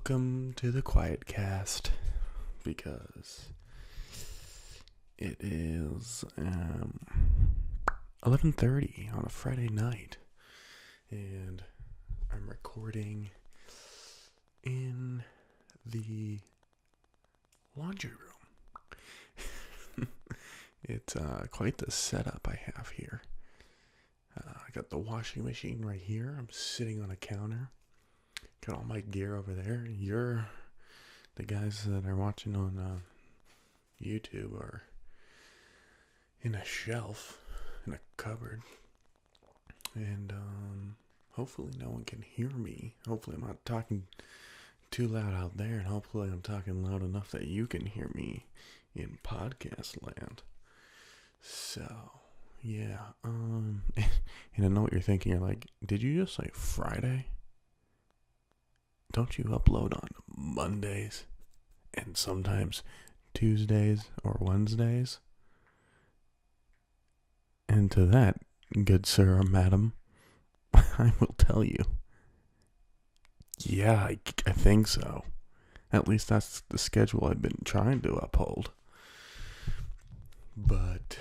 Welcome to the Quiet Cast, because it is 11:30 on a Friday night, and I'm recording in the laundry room. It's quite the setup I have here. I got the washing machine right here. I'm sitting on a counter. Got all my gear over there. The guys that are watching on YouTube are in a shelf, in a cupboard. And hopefully no one can hear me. Hopefully I'm not talking too loud out there. And hopefully I'm talking loud enough that you can hear me in podcast land. So, yeah. And I know what you're thinking. You're like, did you just say Friday? Don't you upload on Mondays and sometimes Tuesdays or Wednesdays? And to that, good sir or madam, I will tell you, yeah, I think so. At least that's the schedule I've been trying to uphold. But,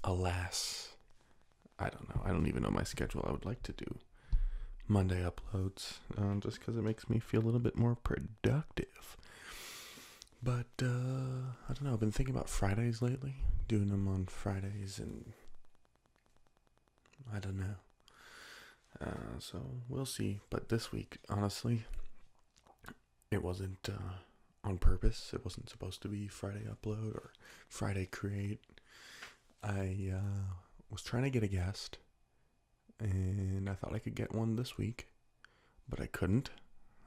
alas, I don't know. I don't even know my schedule. I would like to do Monday uploads, just because it makes me feel a little bit more productive. But, I don't know, I've been thinking about Fridays lately, doing them on Fridays, and I don't know. So, we'll see. But this week, honestly, it wasn't on purpose. It wasn't supposed to be Friday upload or Friday create. I was trying to get a guest, and I thought I could get one this week, but I couldn't.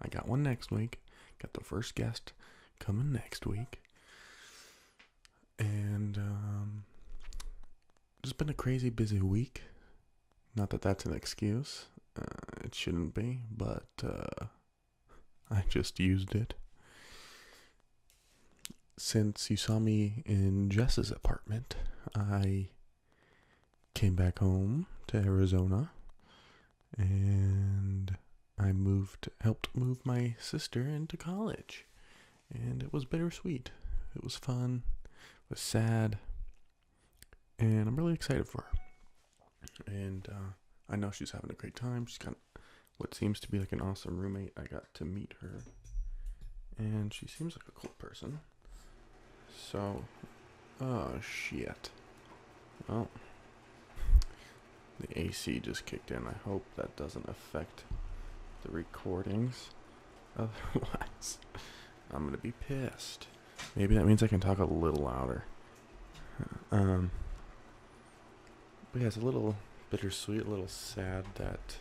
I got one next week. Got the first guest coming next week. And it's been a crazy busy week. Not that that's an excuse. It shouldn't be, but I just used it. Since you saw me in Jess's apartment, I came back home to Arizona, and I helped move my sister into college, and it was bittersweet. It was fun, it was sad, and I'm really excited for her. And I know she's having a great time. She's got what seems to be like an awesome roommate. I got to meet her, and she seems like a cool person. So, oh shit. Oh. The AC just kicked in. I hope that doesn't affect the recordings. Otherwise, I'm going to be pissed. Maybe that means I can talk a little louder. But yeah, it's a little bittersweet, a little sad that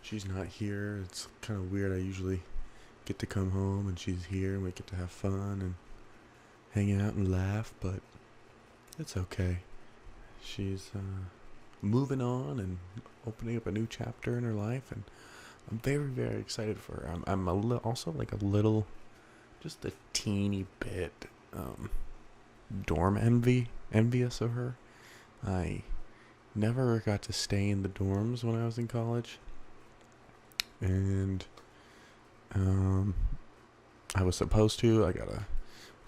she's not here. It's kind of weird. I usually get to come home and she's here and we get to have fun and hang out and laugh, but it's okay. She's moving on and opening up a new chapter in her life, and I'm very, very excited for her. I'm also like a little, just a teeny bit dorm envious of her. I never got to stay in the dorms when I was in college, and I was supposed to. I was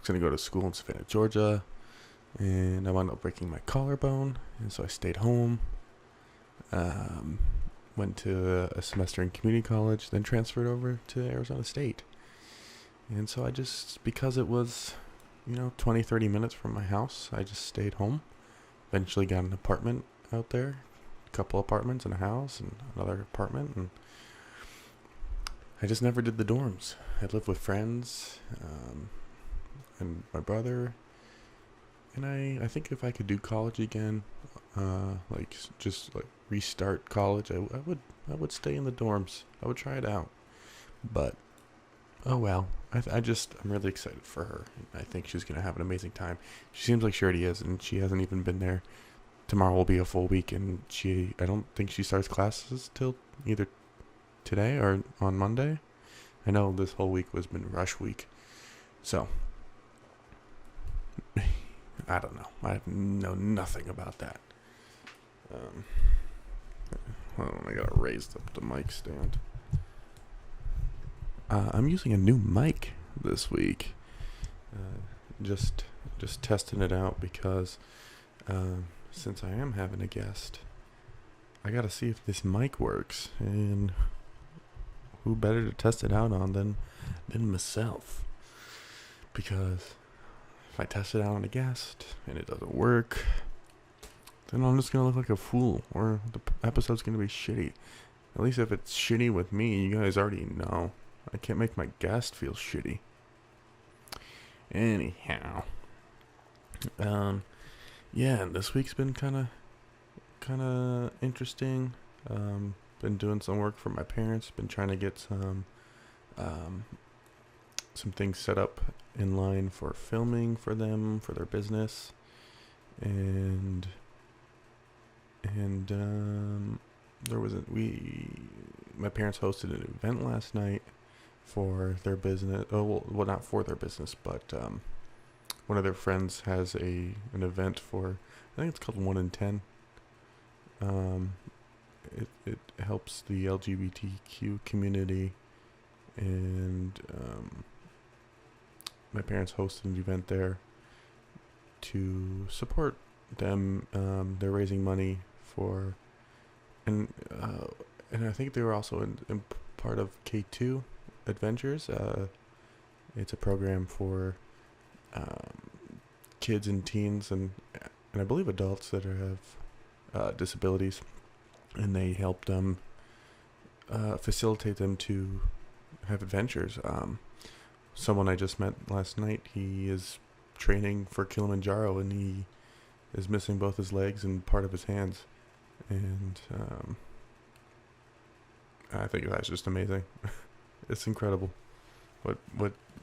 gonna go to school in Savannah, Georgia. And I wound up breaking my collarbone, and so I stayed home. Went to a semester in community college, then transferred over to Arizona State. And so because it was, 20, 30 minutes from my house, I just stayed home. Eventually got an apartment out there, a couple apartments and a house and another apartment. And I just never did the dorms. I lived with friends, and my brother. And I think if I could do college again, just restart college, I would stay in the dorms. I would try it out. But oh well. I'm really excited for her. I think she's gonna have an amazing time. She seems like she already is, and she hasn't even been there. Tomorrow will be a full week, and I don't think she starts classes till either today or on Monday. I know this whole week has been rush week, so I don't know. I know nothing about that. Hold on, I gotta raise up the mic stand. I'm using a new mic this week. Uh, just testing it out because since I am having a guest, I gotta see if this mic works, and who better to test it out on than myself? Because if I test it out on a guest and it doesn't work, then I'm just gonna look like a fool, or the episode's gonna be shitty. At least if it's shitty with me, you guys already know. I can't make my guest feel shitty. Anyhow, yeah, this week's been kind of interesting. Been doing some work for my parents. Been trying to get some things set up in line for filming for them for their business, and my parents hosted an event last night for their business. Oh, well, not for their business, but one of their friends has an event for, I think it's called 1 in 10. It helps the LGBTQ community, and my parents hosted an event there to support them. They're raising money for, and I think they were also in part of K2 Adventures. It's a program for kids and teens and I believe adults that have disabilities, and they help them facilitate them to have adventures. Someone I just met last night, he is training for Kilimanjaro, and he is missing both his legs and part of his hands, and I think that's just amazing. It's incredible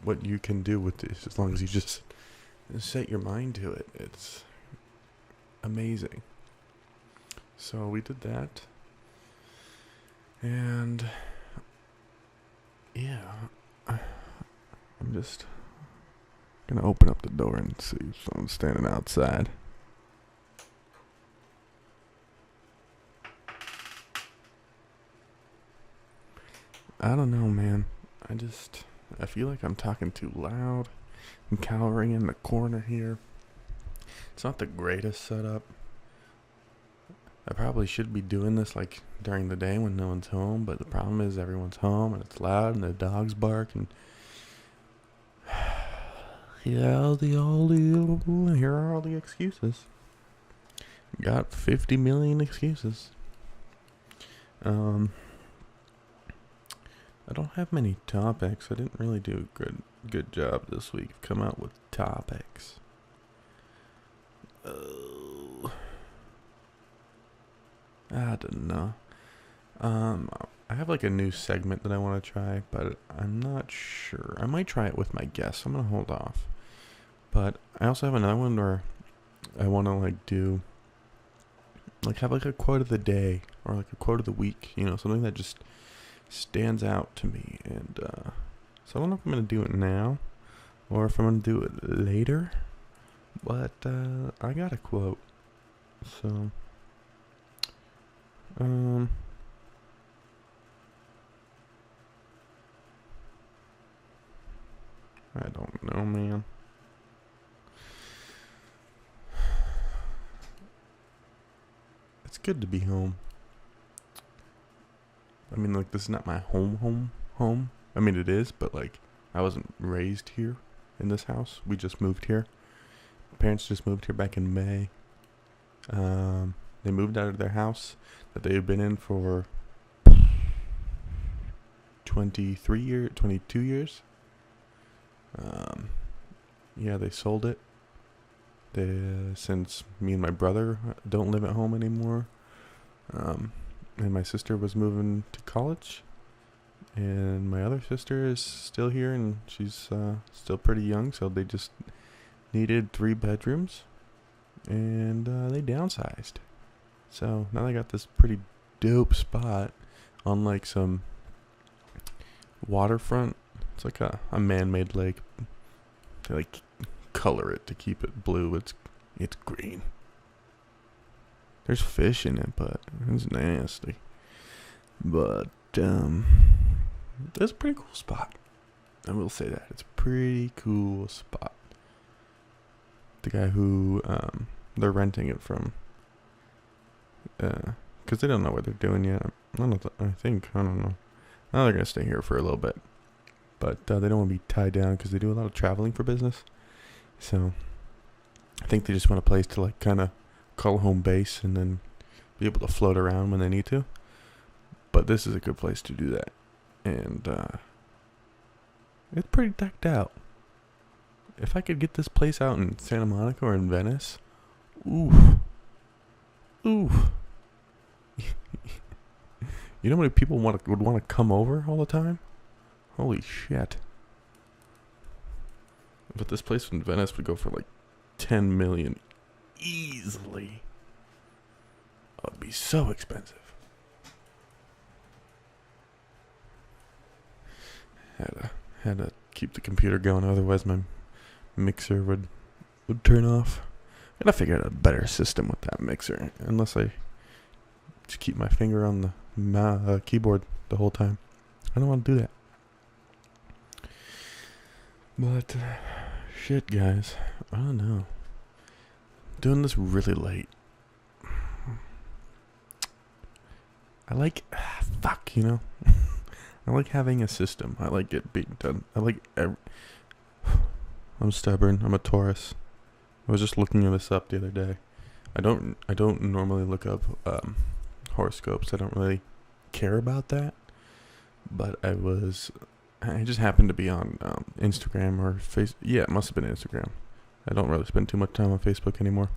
what you can do with this as long as you just set your mind to it. It's amazing. So we did that, and yeah, I'm just gonna open up the door and see if someone's standing outside. I don't know, man. I feel like I'm talking too loud. I'm cowering in the corner here. It's not the greatest setup. I probably should be doing this like during the day when no one's home, but the problem is everyone's home and it's loud and the dogs bark and here are all the excuses. Got 50 million excuses. I don't have many topics. I didn't really do a good job this week of come out with topics. I don't know. I have like a new segment that I want to try, but I'm not sure. I might try it with my guests. I'm gonna hold off. But I also have another one where I want to like do, like have like a quote of the day or like a quote of the week. You know, something that just stands out to me. And so I don't know if I'm gonna do it now or if I'm gonna do it later. But I got a quote. So I don't know, man. It's good to be home. I mean, like, this is not my home. I mean, it is, but, like, I wasn't raised here in this house. We just moved here. My parents just moved here back in May. They moved out of their house that they had been in for 22 years. Yeah, they sold it. Since me and my brother don't live at home anymore, and my sister was moving to college, and my other sister is still here, and she's still pretty young, so they just needed 3 bedrooms, and they downsized. So now they got this pretty dope spot on like some waterfront. It's like a man-made lake. They like color it to keep it blue. It's green. There's fish in it, but it's nasty. But It's a pretty cool spot. I will say that. It's a pretty cool spot. The guy who they're renting it from, because they don't know what they're doing yet. I don't know. I don't know. Now they're going to stay here for a little bit. But they don't want to be tied down because they do a lot of traveling for business. So I think they just want a place to like kind of call home base and then be able to float around when they need to. But this is a good place to do that. And it's pretty decked out. If I could get this place out in Santa Monica or in Venice, oof. You know how many people would want to come over all the time? Holy shit. But this place in Venice would go for like 10 million easily. It would be so expensive. Had to keep the computer going, otherwise my mixer would turn off. Gotta figure out a better system with that mixer, unless I just keep my finger on the keyboard the whole time. I don't want to do that. But shit, guys, I don't know. Doing this really late. I like fuck, you know. I like having a system. I like it being done. I'm stubborn. I'm a Taurus. I was just looking this up the other day. I don't normally look up horoscopes. I don't really care about that. But I just happened to be on Instagram or yeah, it must have been Instagram. I don't really spend too much time on Facebook anymore.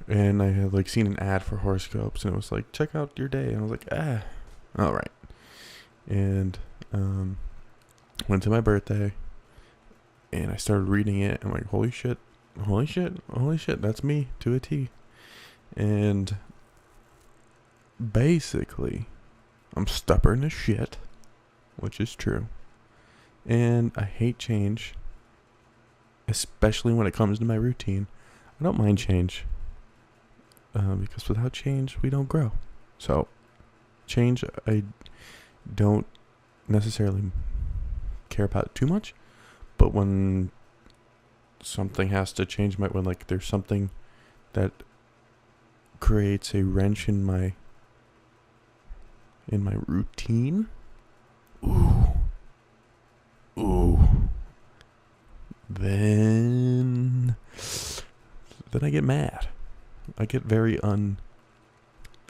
And I had like seen an ad for horoscopes, and it was like, check out your day. And I was like, all right. And went to my birthday, and I started reading it. I'm like, holy shit, that's me to a T. And basically, I'm stubborn as shit, which is true. And I hate change, especially when it comes to my routine. I don't mind change, because without change, we don't grow. So, change, I don't necessarily care about too much, but when something has to change, when like there's something that creates a wrench in my routine, then I get mad. I get very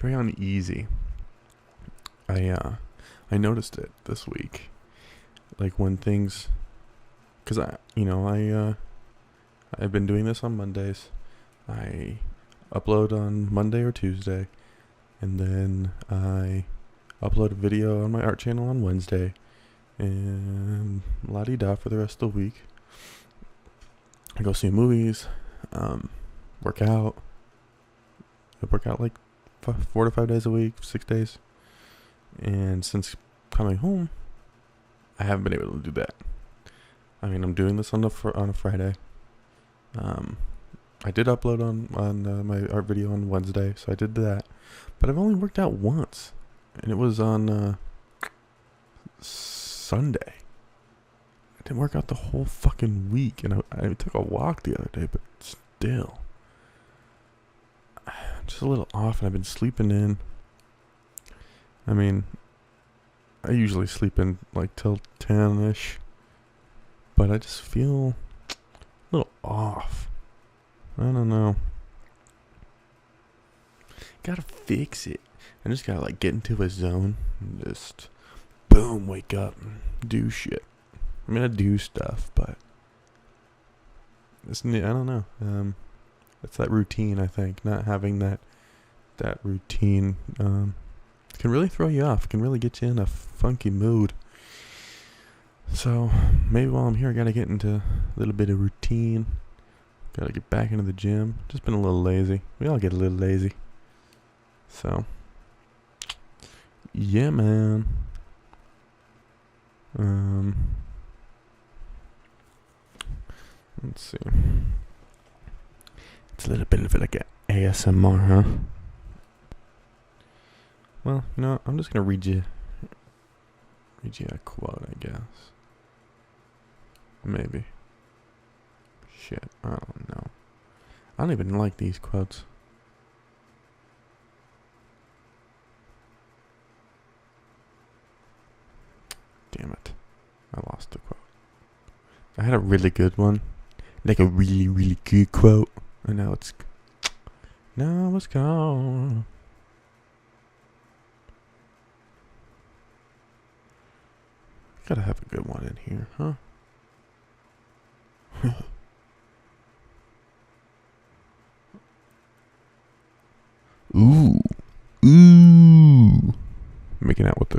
uneasy. I noticed it this week, like when things, cause I've been doing this on Mondays. I upload on Monday or Tuesday, and then I upload a video on my art channel on Wednesday, and la-di-da for the rest of the week. I go see movies, work out. I work out like 4 to 5 days a week, 6 days. And since coming home, I haven't been able to do that. I mean, I'm doing this on a Friday. I did upload on my art video on Wednesday, so I did that. But I've only worked out once, and it was on Sunday. I didn't work out the whole fucking week, and I took a walk the other day, but still, just a little off, and I've been sleeping in. I mean, I usually sleep in like till 10-ish, but I just feel a little off. I don't know. Gotta fix it. I just gotta like get into a zone and just boom, wake up and do shit. I mean, I do stuff, but I don't know. It's that routine, I think. Not having that routine can really throw you off. Can really get you in a funky mood. So maybe while I'm here, I gotta get into a little bit of routine. Gotta get back into the gym. Just been a little lazy. We all get a little lazy. So yeah, man. Let's see. It's a little bit of like a ASMR, huh? Well, you know what? I'm just gonna read you read you a quote, I guess. Maybe. Shit, I don't know. I don't even like these quotes. Damn it. I lost the quote. I had a really good one. Like a really, really good quote. And now it's gone. Gotta have a good one in here, huh? Ooh. Ooh. Making out with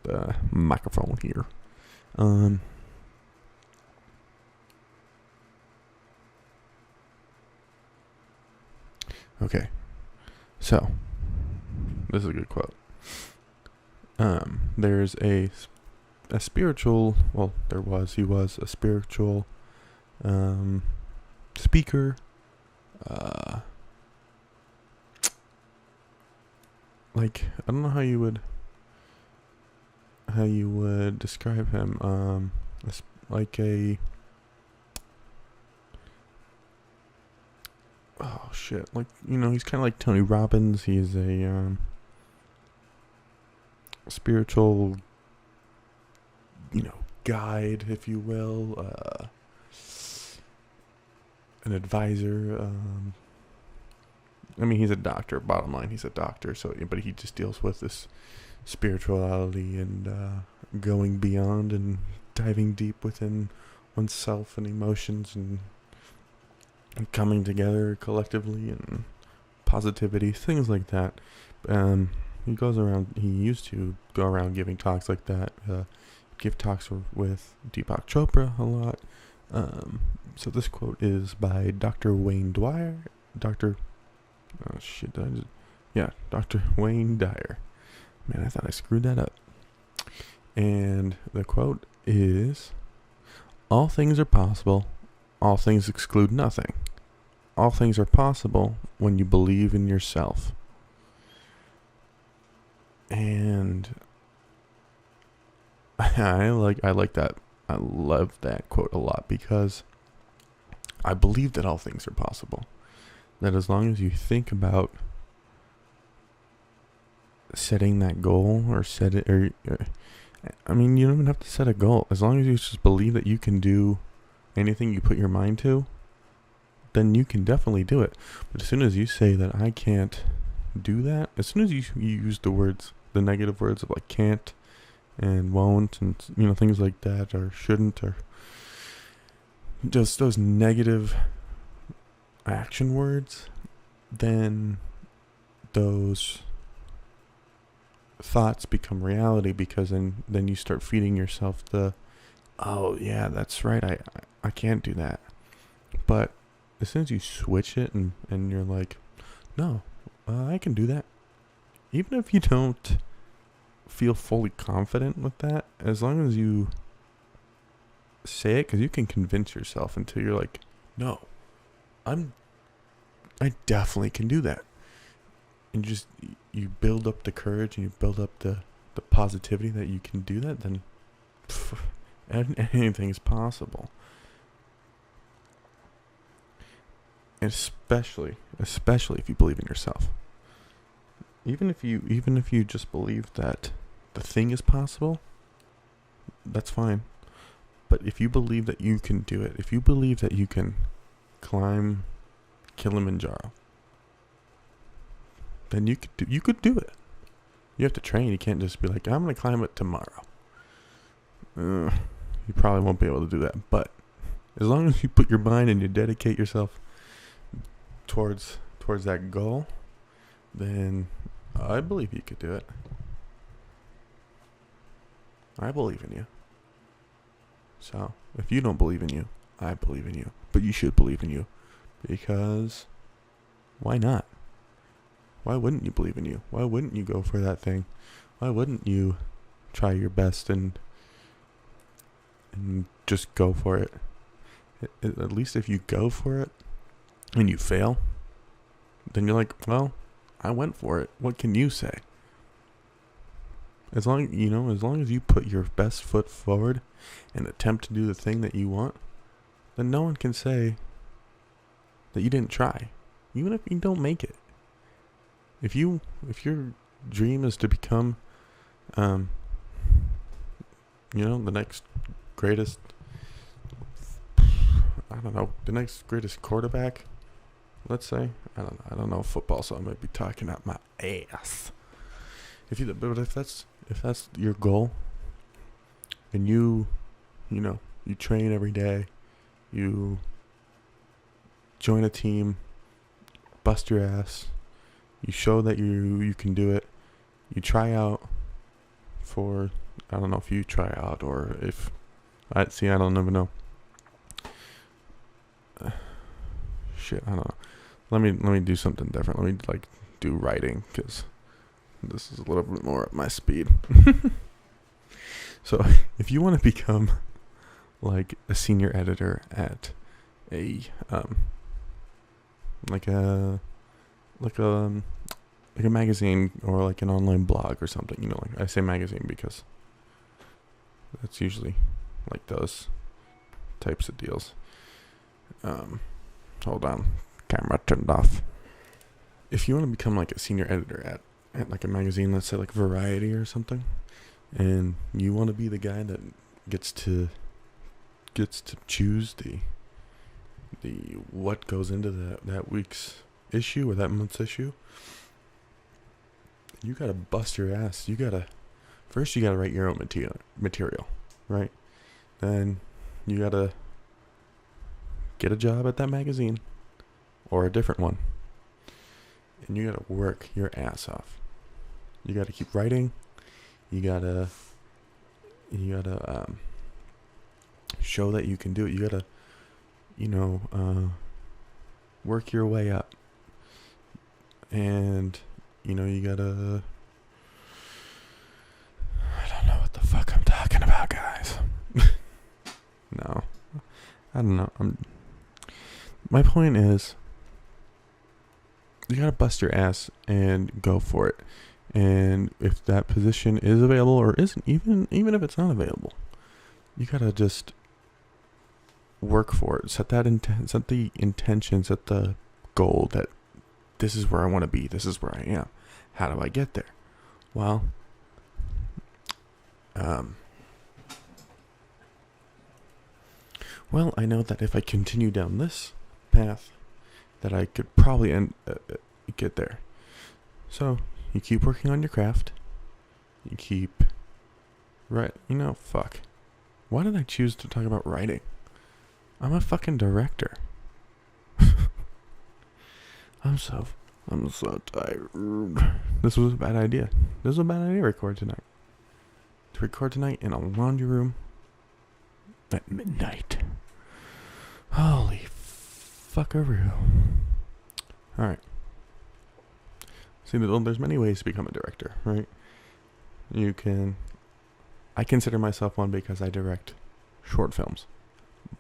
the microphone here. Okay. So, this is a good quote. There's a spiritual, well, he was a spiritual speaker, like, I don't know how you would describe him, like a, oh shit, like, he's kind of like Tony Robbins. He's a spiritual, guide, if you will, an advisor. I mean, he's a doctor. Bottom line, he's a doctor. So, but he just deals with this spirituality and going beyond and diving deep within oneself and emotions and coming together collectively and positivity, things like that. He used to go around giving talks like that. Give talks with Deepak Chopra a lot. So this quote is by Dr. Wayne Dyer. Dr. Wayne Dyer. Man, I thought I screwed that up. And the quote is, "All things are possible. All things exclude nothing. All things are possible when you believe in yourself." And I like that. I love that quote a lot because I believe that all things are possible. That as long as you think about setting that goal or you don't even have to set a goal. As long as you just believe that you can do anything you put your mind to, then you can definitely do it. But as soon as you say that I can't do that, as soon as you use the negative words of like can't and won't and things like that, or shouldn't, or just those negative action words, then those thoughts become reality, because then you start feeding yourself oh yeah, that's right, I can't do that. But as soon as you switch it and you're like, no, I can do that, even if you don't feel fully confident with that, as long as you say it, because you can convince yourself until you're like, no, I definitely can do that. And you build up the courage and you build up the positivity that you can do that, then anything is possible. And especially if you believe in yourself. Even if you just believe that the thing is possible, that's fine. But if you believe that you can do it, if you believe that you can climb Kilimanjaro, then you could do it. You have to train. You can't just be like, I'm gonna climb it tomorrow. You probably won't be able to do that. But as long as you put your mind and you dedicate yourself towards that goal, then I believe you could do it. I believe in you. So, if you don't believe in you, I believe in you. But you should believe in you. Because why not? Why wouldn't you believe in you? Why wouldn't you go for that thing? Why wouldn't you try your best and just go for it? At least if you go for it and you fail, then you're like, well, I went for it. What can you say? as long as you put your best foot forward and attempt to do the thing that you want, then no one can say that you didn't try, even if you don't make it. If your dream is to become, the next greatest, the next greatest quarterback, let's say, I don't know football, so I might be talking out my ass. But if that's your goal, and you train every day, you join a team, bust your ass, you show that you can do it, you try out for, I don't know if you try out or if, I don't even know. Shit, I don't know. Let me do something different. Let me do writing, because this is a little bit more at my speed. So if you want to become like a senior editor at a like a magazine or like an online blog or something, like I say magazine because that's usually like those types of deals. Hold on, camera turned off. If you want to become like a senior editor at like a magazine, let's say like Variety or something, and you want to be the guy that gets to choose the what goes into that week's issue or that month's issue, you gotta bust your ass. First you gotta write your own material, right? Then you gotta get a job at that magazine or a different one, and you gotta work your ass off. You gotta keep writing. You gotta show that you can do it. You gotta work your way up, and you gotta, I don't know what the fuck I'm talking about, guys. No, I don't know. My point is, you gotta bust your ass and go for it. And if that position is available or isn't, even if it's not available, you gotta just work for it. Set the intention, set the goal that this is where I want to be. This is where I am. How do I get there? Well, I know that if I continue down this path, that I could probably get there. So you keep working on your craft. You keep fuck. Why did I choose to talk about writing? I'm a fucking director. I'm so tired. This was a bad idea. To record tonight in a laundry room at midnight. Holy fuckaroo. Alright. See, there's many ways to become a director, right? I consider myself one because I direct short films,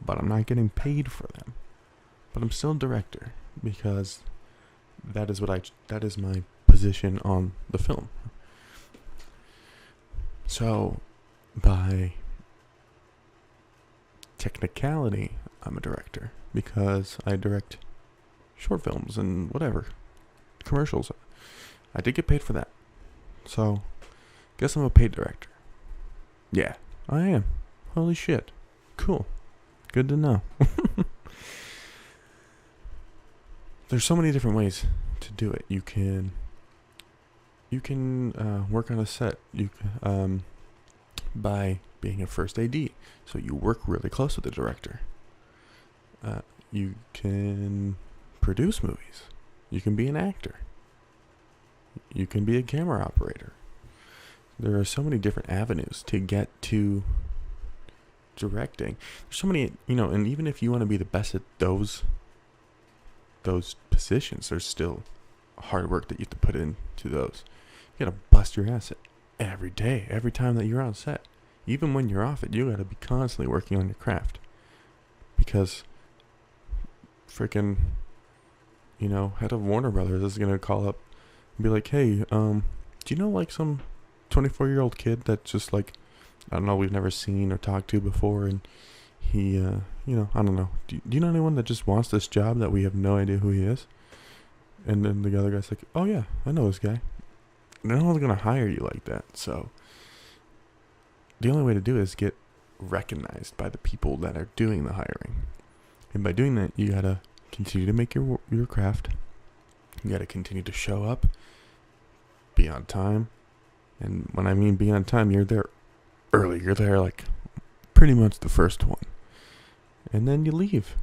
but I'm not getting paid for them. But I'm still a director because that is my position on the film. So, by technicality, I'm a director because I direct short films and whatever, commercials. I did get paid for that. So, guess I'm a paid director. Yeah, I am. Holy shit. Cool. Good to know. There's so many different ways to do it. You can work on a set. By being a first AD, so you work really close with the director. You can produce movies. You can be an actor. You can be a camera operator. There are so many different avenues to get to directing. There's so many, and even if you want to be the best at those positions, there's still hard work that you have to put into those. You gotta bust your ass every day, every time that you're on set. Even when you're off it, you gotta be constantly working on your craft. Because freaking, head of Warner Brothers is gonna call up and be like, hey, do you know like some 24-year-old kid that's just like, I don't know, we've never seen or talked to before, and he, I don't know. Do you know anyone that just wants this job that we have no idea who he is? And then the other guy's like, oh yeah, I know this guy. No one's gonna hire you like that. So the only way to do it is get recognized by the people that are doing the hiring. And by doing that, you gotta continue to make your craft. You gotta continue to show up, be on time. And when I mean be on time, you're there early. You're there like pretty much the first one. And then you leave.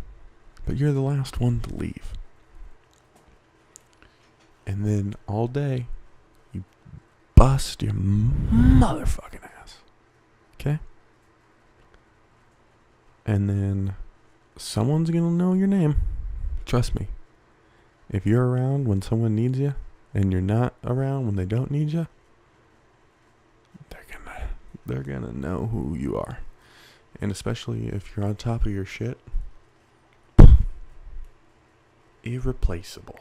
But you're the last one to leave. And then all day, you bust your motherfucking ass. Okay? And then someone's gonna know your name. Trust me. If you're around when someone needs you, and you're not around when they don't need you, they're gonna know who you are. And especially if you're on top of your shit, irreplaceable.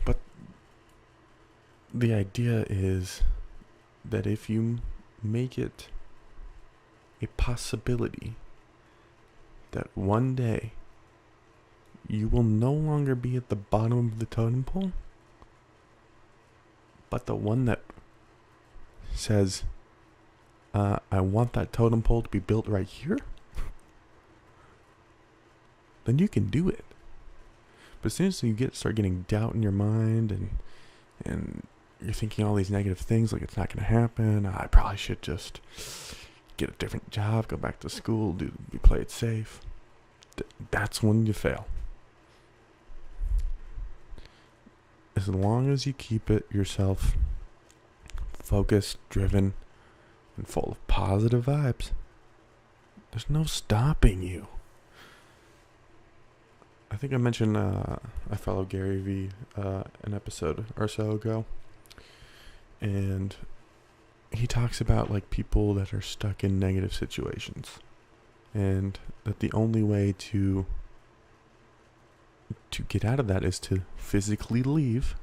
But the idea is that if you make it a possibility that one day you will no longer be at the bottom of the totem pole, but the one that says, I want that totem pole to be built right here, then you can do it. But as soon as you start getting doubt in your mind, and you're thinking all these negative things, like it's not going to happen, I probably should just get a different job, go back to school, play it safe, that's when you fail. As long as you keep it yourself focused, driven, and full of positive vibes, there's no stopping you. I think I mentioned I follow Gary Vee an episode or so ago, and he talks about like people that are stuck in negative situations, and that the only way to get out of that is to physically leave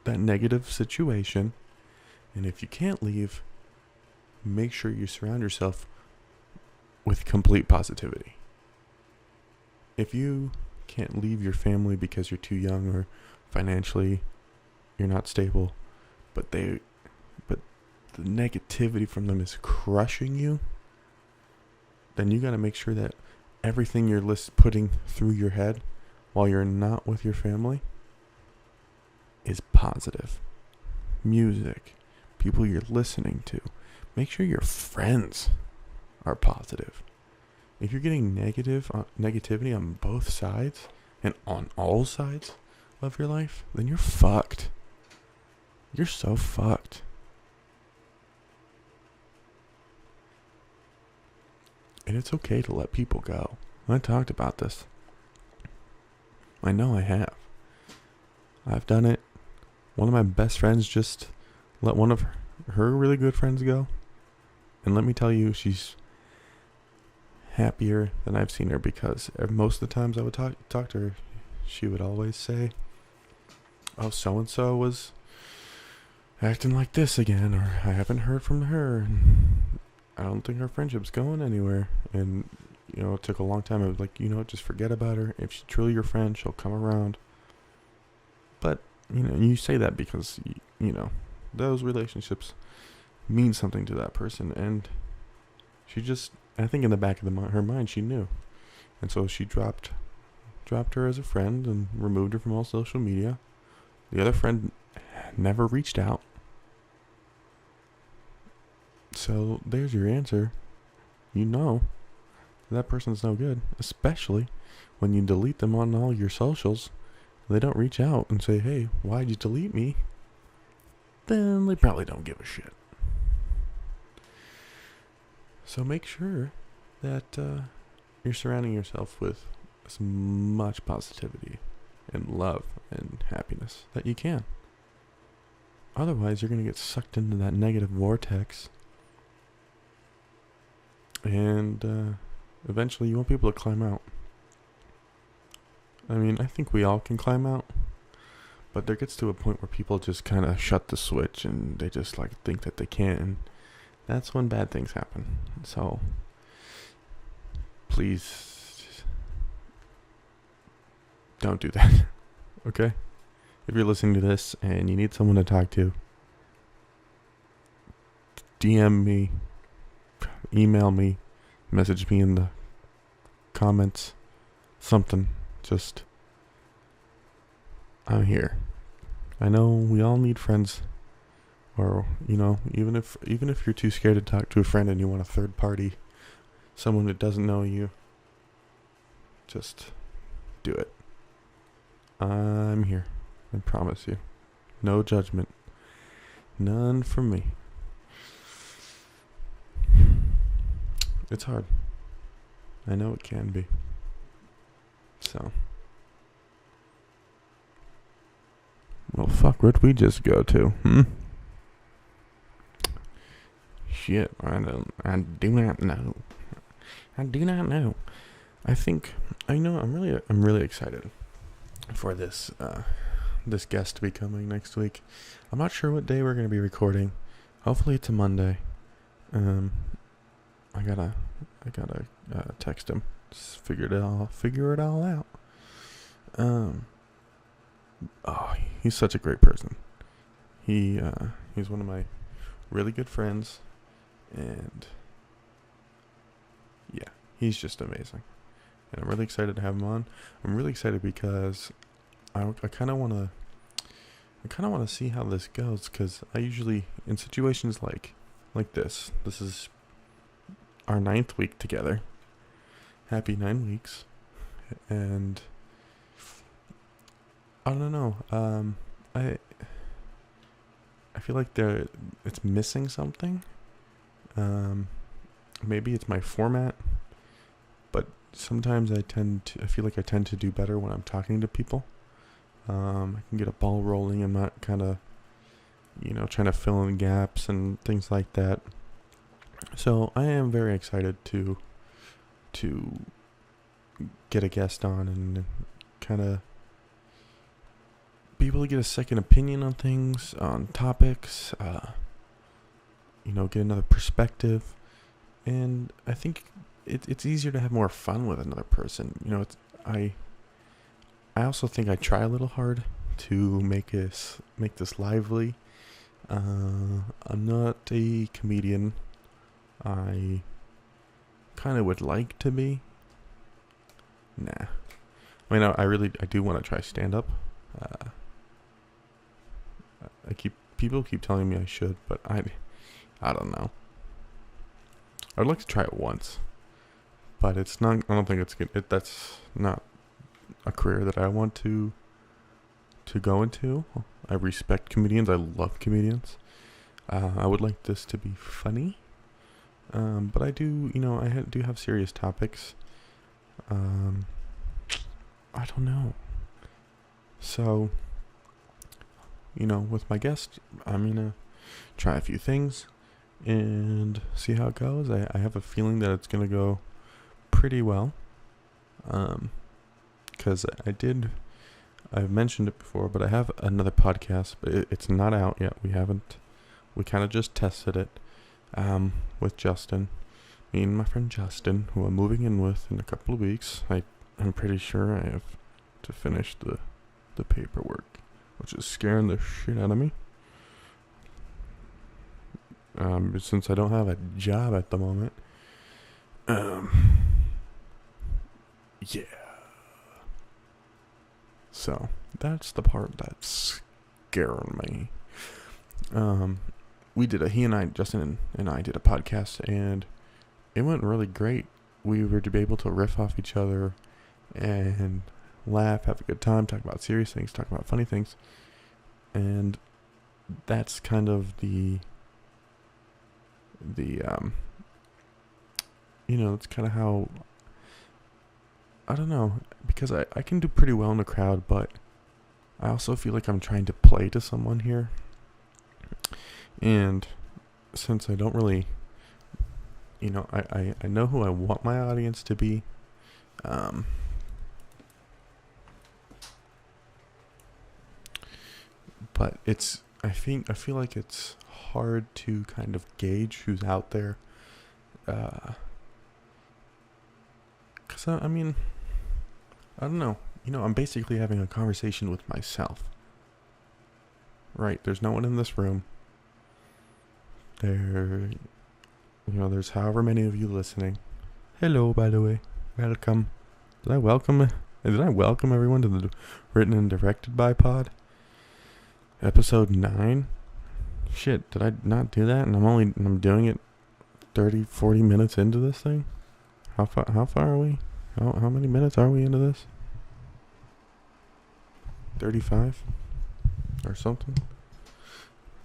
that negative situation. And if you can't leave, make sure you surround yourself with complete positivity. If you can't leave your family because you're too young or financially you're not stable, but the negativity from them is crushing you, then you got to make sure that everything you're putting through your head while you're not with your family is positive. Music, people you're listening to. Make sure your friends are positive. If you're getting negativity on both sides and on all sides of your life, then you're fucked. You're so fucked. And it's okay to let people go. I talked about this. I know I have. I've done it. One of my best friends just let one of her really good friends go. And let me tell you, she's happier than I've seen her, because most of the times I would talk to her, she would always say, oh, so-and-so was acting like this again, or I haven't heard from her, and I don't think our friendship's going anywhere. And it took a long time. I was like, just forget about her. If she's truly your friend, she'll come around. But, you say that because, those relationships mean something to that person. And she just, I think in the back of her mind, she knew. And so she dropped her as a friend and removed her from all social media. The other friend never reached out. So there's your answer. That person's no good, especially when you delete them on all your socials. They don't reach out and say, hey, why'd you delete me? Then they probably don't give a shit. So make sure that you're surrounding yourself with as much positivity and love and happiness that you can. Otherwise, you're going to get sucked into that negative vortex. And eventually you won't be able to climb out. I mean, I think we all can climb out. But there gets to a point where people just kind of shut the switch and they just like think that they can't, and that's when bad things happen. So please don't do that. Okay? If you're listening to this and you need someone to talk to, DM me, email me, message me in the comments, something. Just, I'm here. I know we all need friends, or even if you're too scared to talk to a friend and you want a third party, someone that doesn't know you, just do it. I'm here. I promise you. No judgment. None from me. It's hard. I know it can be. So. Well, fuck, where'd we just go to? Shit, I do not know. I do not know. I'm really excited for this guest to be coming next week. I'm not sure what day we're gonna be recording. Hopefully it's a Monday. I gotta text him. Just figure it all out. Oh, he's such a great person. He's one of my really good friends, and yeah, he's just amazing. And I'm really excited to have him on. I'm really excited because I kind of want to see how this goes, because I usually, in situations like this is our 9th week together. Happy 9 weeks. And I don't know. I feel like it's missing something. Maybe it's my format, but sometimes I feel like I tend to do better when I'm talking to people. I can get a ball rolling. I'm not kind of, trying to fill in gaps and things like that. So I am very excited to get a guest on and kind of be able to get a second opinion on things, on topics, get another perspective. And I think it's easier to have more fun with another person. I also think I try a little hard to make this lively. I'm not a comedian. I kind of would like to be. Nah. I mean, I do want to try stand up. People keep telling me I should, but I don't know. I'd like to try it once, but it's not. I don't think it's good. That's not a career that I want to go into. I respect comedians. I love comedians. I would like this to be funny, but I do. I do have serious topics. I don't know. So, with my guest, I'm gonna try a few things and see how it goes. I have a feeling that it's gonna go pretty well. Because I've mentioned it before, but I have another podcast, but it's not out yet. We kind of just tested it, with Justin. Me and my friend Justin, who I'm moving in with in a couple of weeks. I'm pretty sure I have to finish the paperwork, which is scaring the shit out of me. Since I don't have a job at the moment. Yeah. So that's the part that's scaring me. Justin and I did a podcast, and it went really great. We were to be able to riff off each other and laugh, have a good time, talk about serious things, talk about funny things. And that's kind of it's kind of how, I don't know, because I can do pretty well in a crowd, but I also feel like I'm trying to play to someone here. And since I don't really, I know who I want my audience to be. But I feel like it's hard to kind of gauge who's out there. Cause I mean, I don't know. I'm basically having a conversation with myself. Right? There's no one in this room. There's however many of you listening. Hello, by the way. Welcome. Did I welcome everyone to the Written and Directed by Pod? Episode 9? Shit, did I not do that? And I'm doing it 30, 40 minutes into this thing? How far are we? How many minutes are we into this? 35? Or something?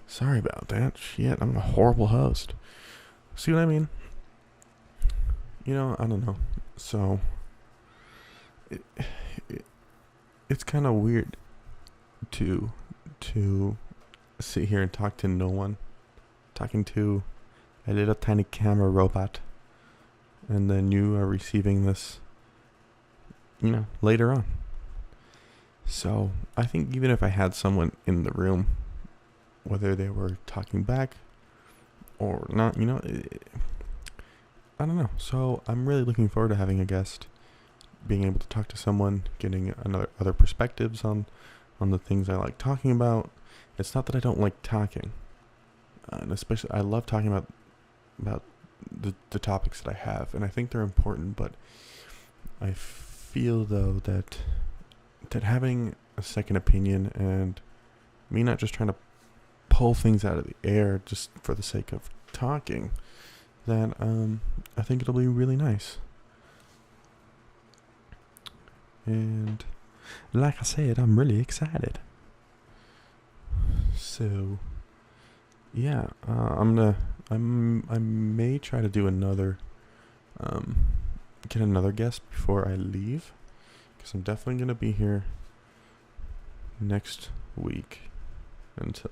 Sorry about that. Shit, I'm a horrible host. See what I mean? I don't know. So, it's kind of weird to sit here and talk to no one. Talking to a little tiny camera robot. And then you are receiving this, later on. So, I think even if I had someone in the room, whether they were talking back or not, I don't know. So, I'm really looking forward to having a guest, being able to talk to someone, getting other perspectives on the things I like talking about. It's not that I don't like talking. And especially, I love talking about the topics that I have, and I think they're important, but I feel, though, that having a second opinion and me not just trying to pull things out of the air just for the sake of talking, that I think it'll be really nice. And like I said, I'm really excited. So yeah, I may try to do get another guest before I leave, because I'm definitely going to be here next week until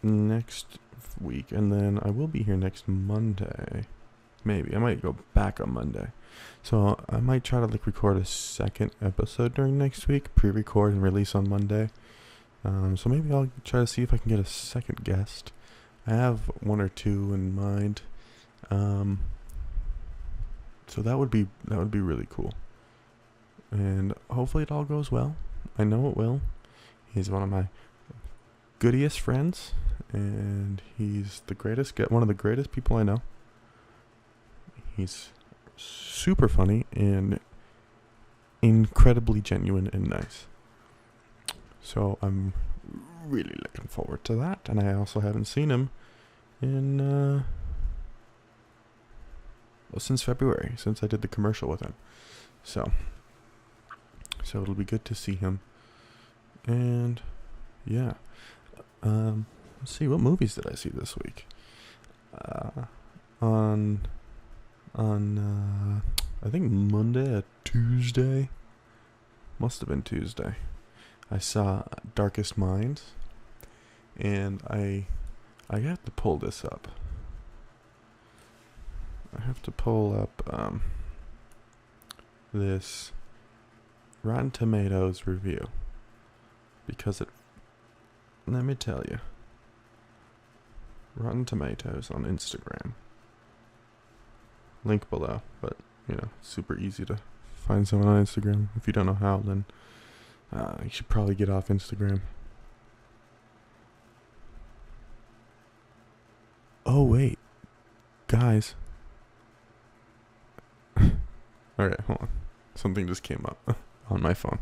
next week, and then I will be here next Monday. Maybe I might go back on Monday, so I might try to record a second episode during next week, pre-record and release on Monday. So maybe I'll try to see if I can get a second guest. I have one or two in mind. So that would be really cool. And hopefully it all goes well. I know it will. He's one of my goodiest friends, and he's one of the greatest people I know. He's super funny and incredibly genuine and nice. So I'm really looking forward to that. And I also haven't seen him in since February, since I did the commercial with him. So it'll be good to see him. And yeah. Let's see, what movies did I see this week? On I think Monday or Tuesday. Must have been Tuesday. I saw Darkest Minds, and I have to pull this up. I have to pull up this Rotten Tomatoes review, because let me tell you, Rotten Tomatoes on Instagram, link below, but super easy to find someone on Instagram. If you don't know how, then you should probably get off Instagram. Oh, wait. Guys. Alright, hold on. Something just came up on my phone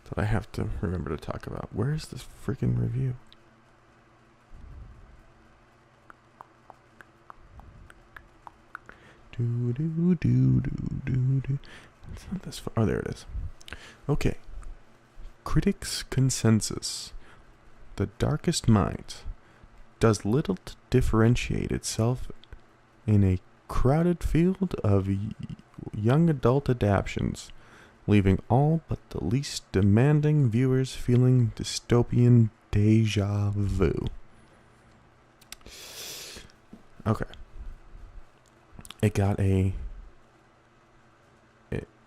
that I have to remember to talk about. Where is this freaking review? It's not this far. Oh, there it is. Okay. Critics' consensus. The Darkest Minds does little to differentiate itself in a crowded field of young adult adaptions, leaving all but the least demanding viewers feeling dystopian deja vu. Okay.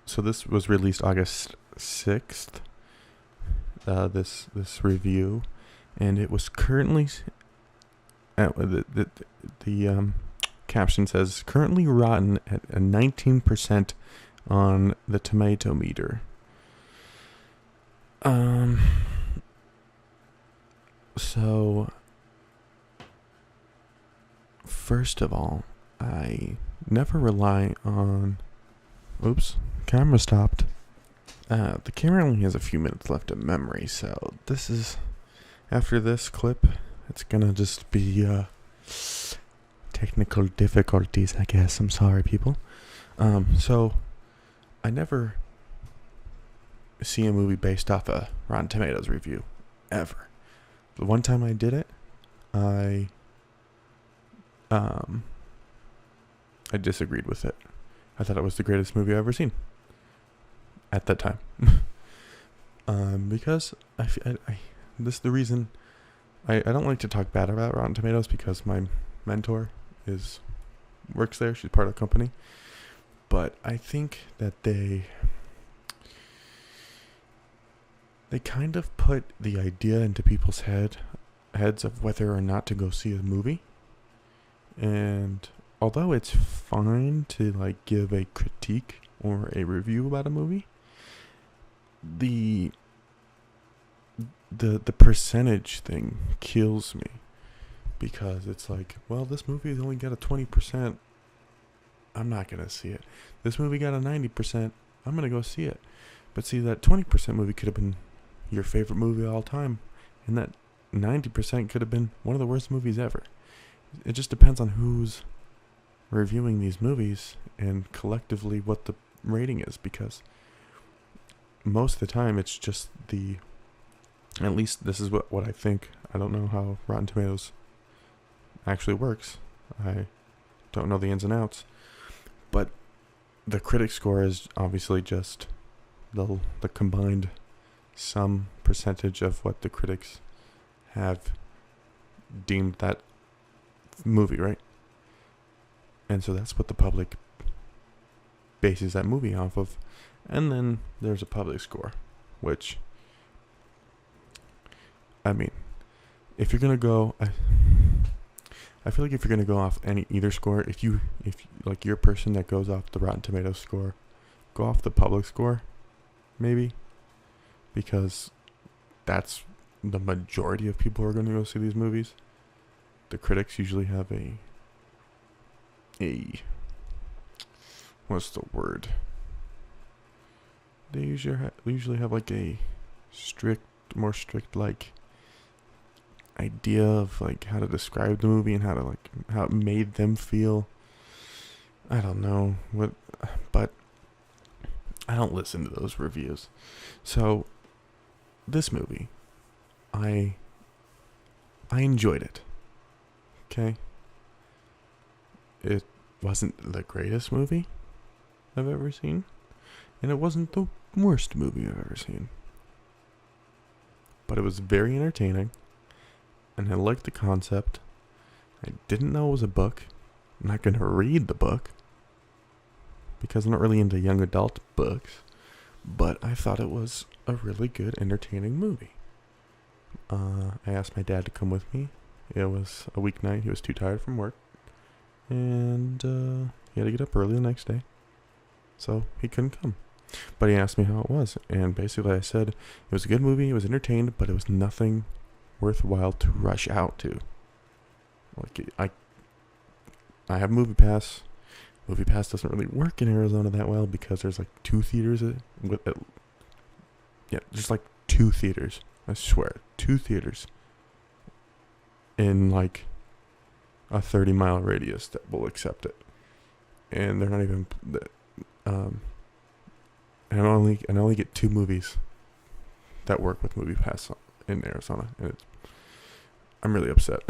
So this was released August 6th. this review, and it was currently the caption says currently rotten at a 19% on the tomato meter. So first of all, I never rely on. Oops, camera stopped. The camera only has a few minutes left of memory, so this is after this clip. It's gonna just be technical difficulties, I guess. I'm sorry, people. So I never see a movie based off a Rotten Tomatoes review, ever. The one time I did it, I disagreed with it. I thought it was the greatest movie I've ever seen at that time. Because this is the reason I don't like to talk bad about Rotten Tomatoes, because my mentor works there. She's part of the company. But I think that they kind of put the idea into people's heads of whether or not to go see a movie. And although it's fine to like give a critique or a review about a movie, the percentage thing kills me, because it's like, well, this movie has only got a 20%. I'm not gonna see it. This movie got a 90%. I'm gonna go see it. But see, that 20% movie could have been your favorite movie of all time, and that 90% could have been one of the worst movies ever. It just depends on who's reviewing these movies and collectively what the rating is, because most of the time it's just at least this is what I think. I don't know how Rotten Tomatoes actually works. I don't know the ins and outs. But the critic score is obviously just the combined sum percentage of what the critics have deemed that movie, right? And so that's what the public bases that movie off of. And then there's a public score, which, I mean, if you're gonna go, I feel like if you're gonna go off either score, if like you're a person that goes off the Rotten Tomatoes score, go off the public score, maybe, because that's the majority of people who are gonna go see these movies. The critics usually have a what's the word? They usually have like a more strict like idea of like how to describe the movie and how it made them feel. I don't know what, but I don't listen to those reviews. So this movie, I enjoyed it. Okay. It wasn't the greatest movie I've ever seen, and it wasn't the worst movie I've ever seen. But it was very entertaining, and I liked the concept. I didn't know it was a book. I'm not going to read the book, because I'm not really into young adult books, but I thought it was a really good, entertaining movie. I asked my dad to come with me. It was a weeknight. He was too tired from work, and he had to get up early the next day, so he couldn't come. But he asked me how it was, and basically I said it was a good movie, it was entertained, but it was nothing worthwhile to rush out to. Like, I have MoviePass. MoviePass doesn't really work in Arizona that well, because there's like 2 theaters just like 2 theaters. I swear, 2 theaters in like a 30-mile radius that will accept it, and they're not even and I only get 2 movies that work with MoviePass in Arizona, and I'm really upset.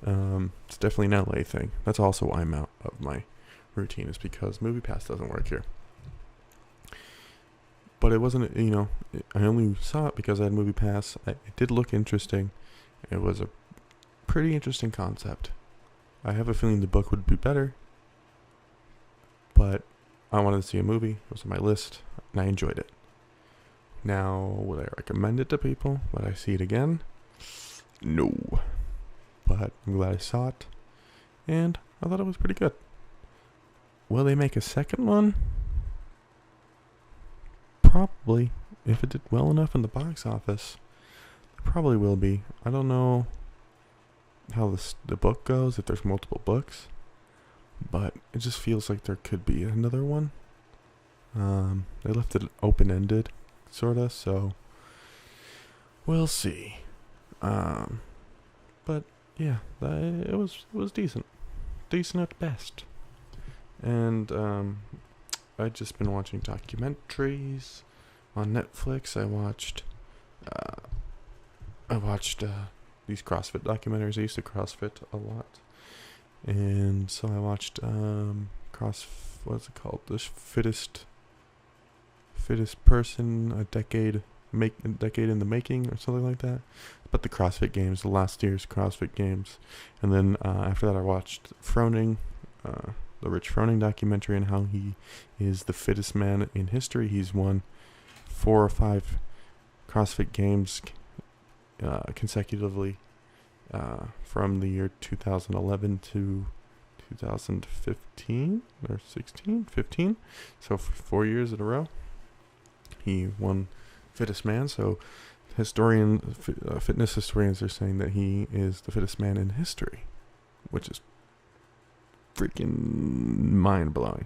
It's definitely an LA thing. That's also why I'm out of my routine, is because MoviePass doesn't work here. But it wasn't, I only saw it because I had MoviePass. It did look interesting. It was a pretty interesting concept. I have a feeling the book would be better, but I wanted to see a movie. It was on my list, and I enjoyed it. Now, would I recommend it to people? Would I see it again? No. But I'm glad I saw it. And I thought it was pretty good. Will they make a second one? Probably. If it did well enough in the box office. It probably will be. I don't know how the book goes, if there's multiple books. But it just feels like there could be another one. They left it open-ended, sorta, so we'll see. But yeah, it was decent at best. And I've just been watching documentaries on Netflix. I watched these CrossFit documentaries. I used to CrossFit a lot, and so I watched what's it called? The fittest person, a decade in the making, or something like that. But the CrossFit Games, the last year's CrossFit Games, and then after that I watched Froning, the Rich Froning documentary, and how he is the fittest man in history. He's won 4 or 5 CrossFit Games consecutively from the year 2011 to 2015 or 15, so for 4 years in a row he won fittest man. So fitness historians are saying that he is the fittest man in history, which is freaking mind-blowing.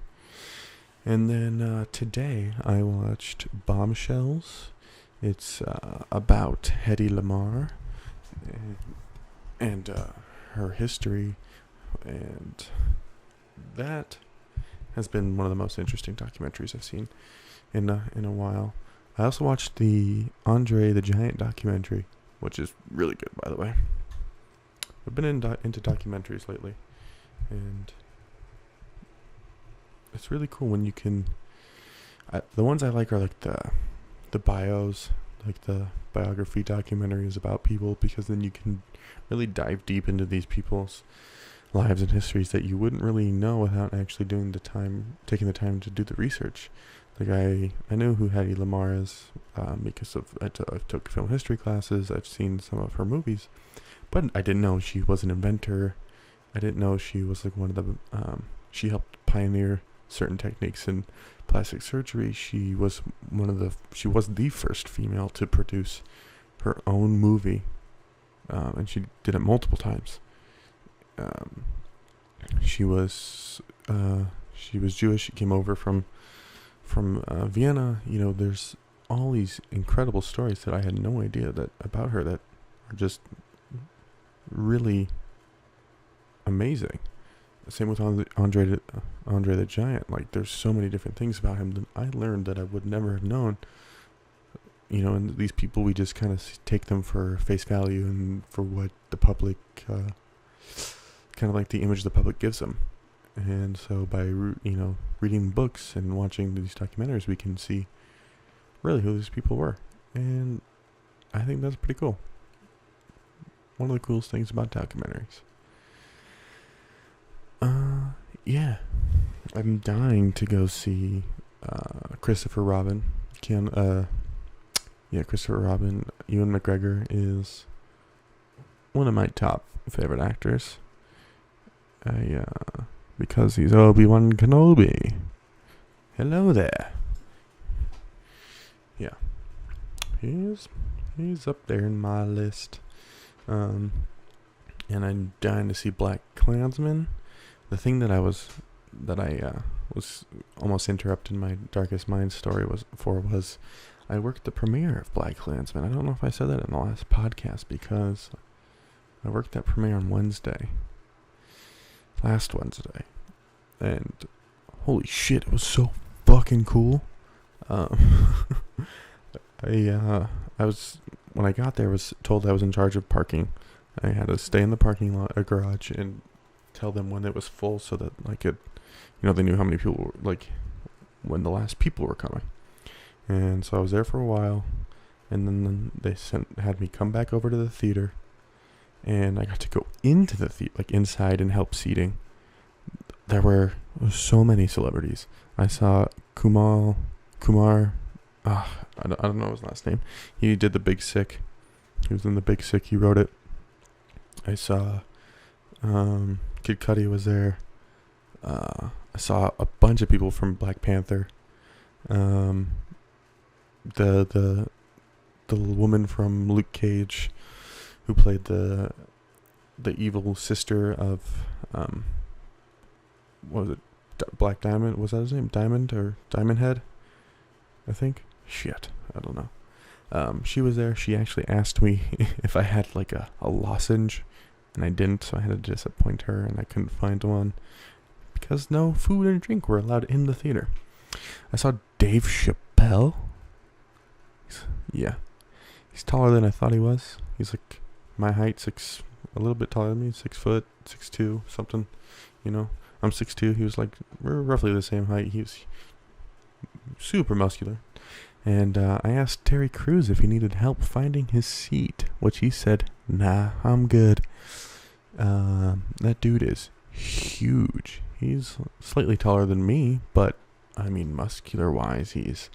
And then today I watched Bombshells. It's about Hedy Lamarr and her history, and that has been one of the most interesting documentaries I've seen in a while. I also watched the Andre the Giant documentary, which is really good, by the way. I've been into documentaries lately, and it's really cool when you can. The ones I like are like the bios, like the biography documentaries about people, because then you can really dive deep into these people's lives and histories that you wouldn't really know without actually taking the time to do the research. Like I knew who Hedy Lamarr is because I took film history classes. I've seen some of her movies, but I didn't know she was an inventor. I didn't know she was like one of the she helped pioneer certain techniques in plastic surgery. She was the first female to produce her own movie, and she did it multiple times. She was Jewish. She came over from Vienna. You know, there's all these incredible stories that I had no idea about her that are just really amazing. Same with Andre the Giant. Like, there's so many different things about him that I learned that I would never have known. You know, and these people, we just kind of take them for face value and for what the public, kind of like the image the public gives them. And so by, reading books and watching these documentaries, we can see really who these people were. And I think that's pretty cool. One of the coolest things about documentaries. Yeah. I'm dying to go see Christopher Robin. Christopher Robin. Ewan McGregor is one of my top favorite actors. Because he's Obi-Wan Kenobi. Hello there. Yeah. He's up there in my list. And I'm dying to see BlacKkKlansman. The thing that I was almost interrupting my Darkest Mind story was I worked the premiere of BlacKkKlansman. I don't know if I said that in the last podcast, because I worked that premiere on last Wednesday, and holy shit, it was so fucking cool. When I got there, was told I was in charge of parking. I had to stay in the parking lot, garage, and tell them when it was full, so that I could, they knew how many people were, like, when the last people were coming. And so I was there for a while, and then they had me come back over to the theater, and I got to go into the theater, like inside, and help seating. There were so many celebrities. I saw Kumar I don't know his last name. He did The Big Sick. He was in The Big Sick. He wrote it. I saw Kid Cudi was there. I saw a bunch of people from Black Panther. Um, the woman from Luke Cage, who played the evil sister of what was it? Black Diamond, was that his name? Diamond or Diamond Head, I think. Shit, I don't know. She was there. She actually asked me if I had like a lozenge, and I didn't, so I had to disappoint her, and I couldn't find one because no food and drink were allowed in the theater. I saw Dave Chappelle. He's taller than I thought he was. He's like my height, a little bit taller than me, 6 foot, 6'2", something. You know, I'm 6'2". He was like, we're roughly the same height. He was super muscular. And I asked Terry Crews if he needed help finding his seat, which he said, nah, I'm good. That dude is huge. He's slightly taller than me, but I mean, muscular-wise, he's...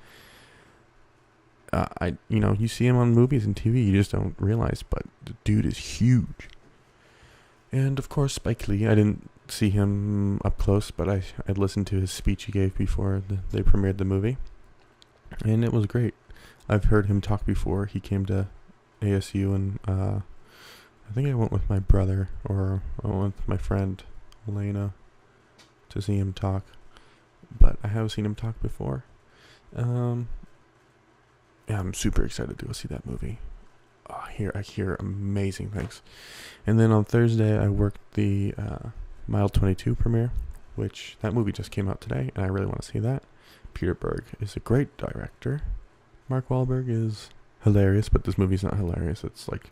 you see him on movies and TV, you just don't realize, but the dude is huge. And of course, Spike Lee. I didn't see him up close, but I listened to his speech he gave before they premiered the movie, and it was great. I've heard him talk before. He came to ASU, and I think I went with my brother, or I went with my friend Elena to see him talk, but I have seen him talk before. Yeah, I'm super excited to go see that movie. I hear amazing things. And then on Thursday, I worked the Mile 22 premiere, which that movie just came out today, and I really want to see that. Peter Berg is a great director. Mark Wahlberg is hilarious, but this movie's not hilarious. It's like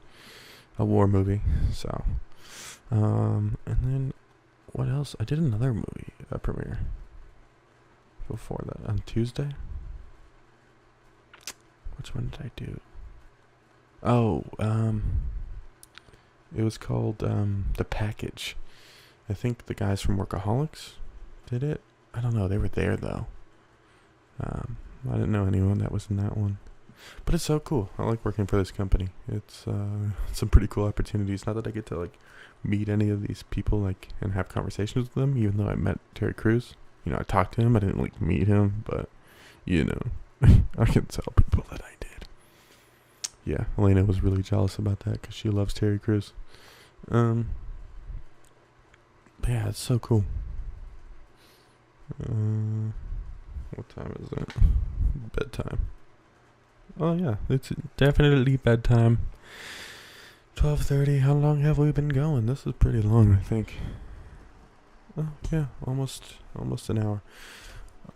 a war movie. So, and then what else? I did another movie premiere before that on Tuesday. Which one did I do? Oh, it was called The Package. I think the guys from Workaholics did it. I don't know. They were there though. I didn't know anyone that was in that one, but it's so cool. I like working for this company. It's some pretty cool opportunities. Not that I get to like meet any of these people like and have conversations with them, even though I met Terry Crews. I talked to him. I didn't like meet him, but I can tell people that I did. Yeah, Elena was really jealous about that because she loves Terry Crews. But yeah, it's so cool. What time is it? Bedtime. Oh yeah, it's definitely bedtime. 12:30. How long have we been going? This is pretty long, I think. Oh yeah, almost an hour.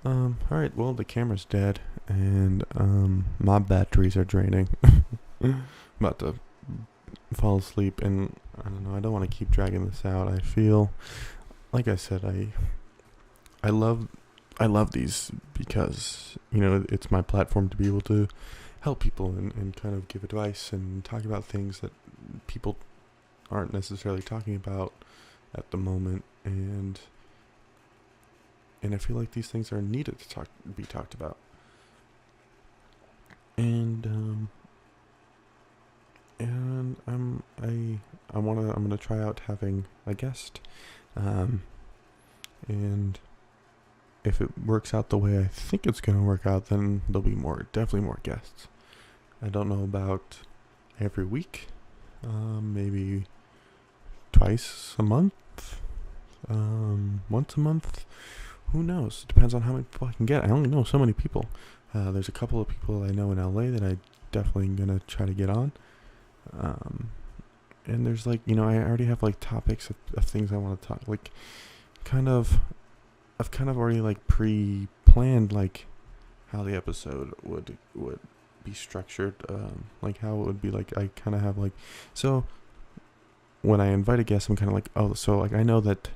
Alright, well, the camera's dead, and my batteries are draining. About to fall asleep, and I don't know, I don't want to keep dragging this out. I feel, like I said, I love these because, it's my platform to be able to help people and kind of give advice and talk about things that people aren't necessarily talking about at the moment, and I feel like these things are needed to be talked about. And I'm gonna try out having a guest, and if it works out the way I think it's gonna work out, then there'll be definitely more guests. I don't know about every week, maybe twice a month, once a month. Who knows? It depends on how many people I can get. I only know so many people. There's a couple of people I know in LA that I definitely gonna try to get on. And there's I already have topics of things I want to talk. I've kind of already pre-planned how the episode would be structured. How it would be I kind of have so when I invite a guest, I'm kind of I know that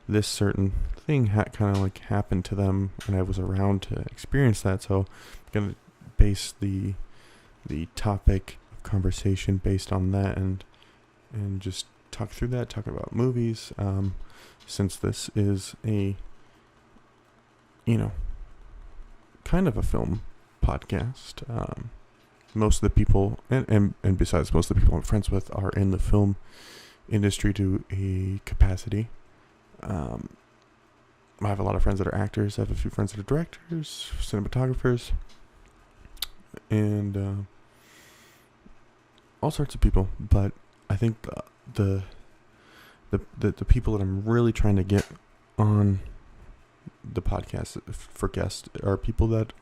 this certain thing kind of happened to them, and I was around to experience that. So I'm gonna base the topic of conversation based on that, and just talk through that. Talk about movies, since this is a kind of a film podcast. Most of the people, and besides, most of the people I'm friends with are in the film industry to a capacity. I have a lot of friends that are actors. I have a few friends that are directors, cinematographers, and all sorts of people. But I think the people that I'm really trying to get on the podcast for guests are people that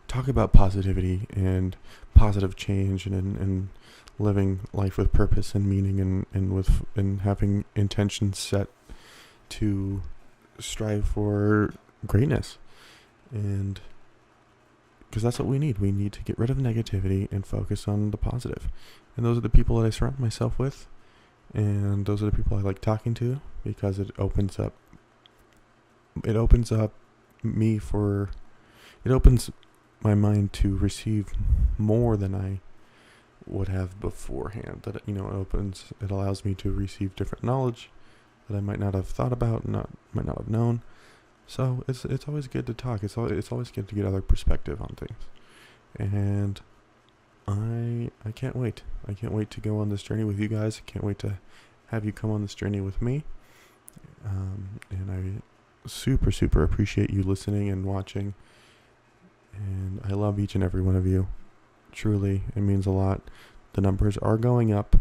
talk about positivity and positive change and living life with purpose and meaning and having intentions set to strive for greatness. And because that's what we need. We need to get rid of negativity and focus on the positive. And those are the people that I surround myself with. And those are the people I like talking to, because it opens up my mind to receive more than I would have beforehand. That, it allows me to receive different knowledge that I might not have thought about, might not have known. So it's always good to talk. It's always good to get other perspective on things. And I can't wait. I can't wait to go on this journey with you guys. I can't wait to have you come on this journey with me. And I super, super appreciate you listening and watching. And I love each and every one of you. Truly, it means a lot. The numbers are going up.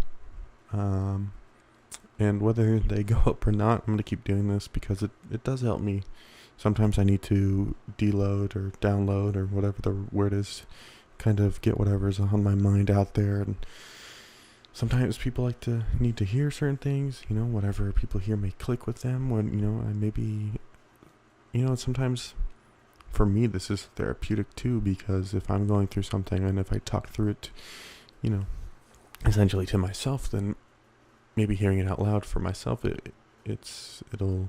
And whether they go up or not, I'm going to keep doing this because it does help me. Sometimes I need to deload or download or whatever the word is, kind of get whatever's on my mind out there. And sometimes people need to hear certain things, whatever people hear may click with them when, I maybe, sometimes for me, this is therapeutic too, because if I'm going through something and if I talk through it, essentially to myself, then maybe hearing it out loud for myself, it'll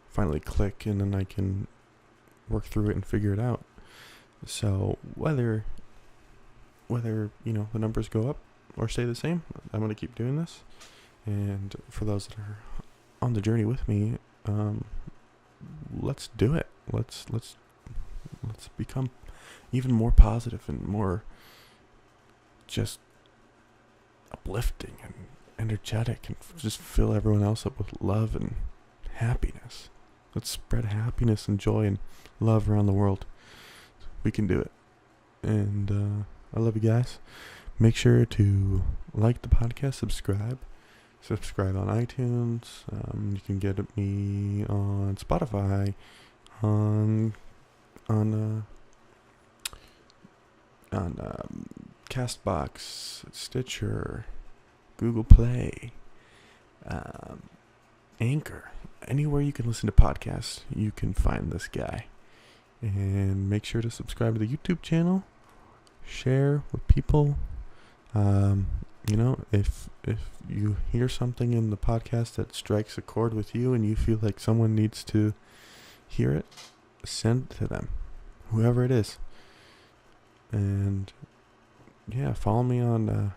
finally click, and then I can work through it and figure it out. So whether the numbers go up or stay the same, I'm going to keep doing this. And for those that are on the journey with me, let's do it. Let's become even more positive and more just uplifting and energetic, and just fill everyone else up with love and happiness. Let's spread happiness and joy and love around the world. We can do it. And I love you guys. Make sure to like the podcast, subscribe on iTunes. You can get me on Spotify, on Castbox, Stitcher, Google Play, Anchor. Anywhere you can listen to podcasts, you can find this guy. And make sure to subscribe to the YouTube channel. Share with people. If you hear something in the podcast that strikes a chord with you and you feel like someone needs to hear it, send it to them, whoever it is. And yeah, follow me on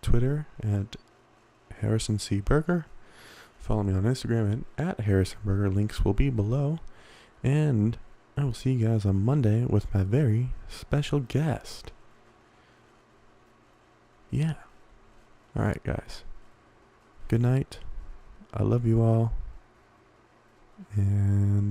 Twitter at Harrison C. Burger. Follow me on Instagram at Harrison Burger. Links will be below. And I will see you guys on Monday with my very special guest. Yeah. Alright, guys. Good night. I love you all. And